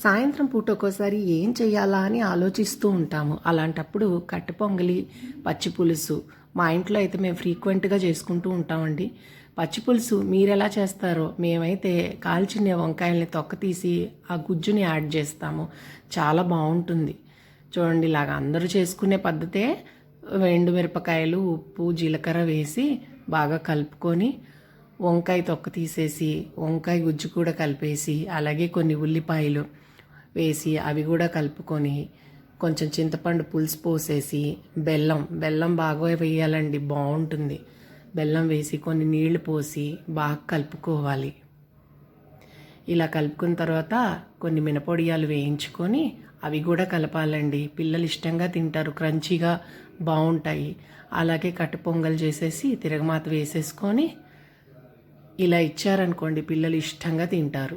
సాయంత్రం పూట ఒక్కోసారి ఏం చేయాలా అని ఆలోచిస్తూ ఉంటాము. అలాంటప్పుడు కట్టె పొంగలి, పచ్చి పులుసు మా ఇంట్లో అయితే మేము ఫ్రీక్వెంట్గా చేసుకుంటూ ఉంటామండి. పచ్చి పులుసు మీరెలా చేస్తారో, మేమైతే కాల్చిన వంకాయల్ని తొక్క తీసి ఆ గుజ్జుని యాడ్ చేస్తాము. చాలా బాగుంటుంది. చూడండి, ఇలాగ అందరూ చేసుకునే పద్ధతే. ఎండుమిరపకాయలు, ఉప్పు, జీలకర్ర వేసి బాగా కలుపుకొని వంకాయ తొక్క తీసేసి వంకాయ గుజ్జు కూడా కలిపేసి అలాగే కొన్ని ఉల్లిపాయలు వేసి అవి కూడా కలుపుకొని కొంచెం చింతపండు పులుసు పోసేసి బెల్లం బాగా వేయాలండి, బాగుంటుంది. బెల్లం వేసి కొన్ని నీళ్లు పోసి బాగా కలుపుకోవాలి. ఇలా కలుపుకున్న తర్వాత కొన్ని మినపొడియాలు వేయించుకొని అవి కూడా కలపాలండి. పిల్లలు ఇష్టంగా తింటారు, క్రంచీగా బాగుంటాయి. అలాగే కట్టు పొంగల్ చేసేసి తిరగమాత వేసేసుకొని ఇలా ఇచ్చారనుకోండి, పిల్లలు ఇష్టంగా తింటారు.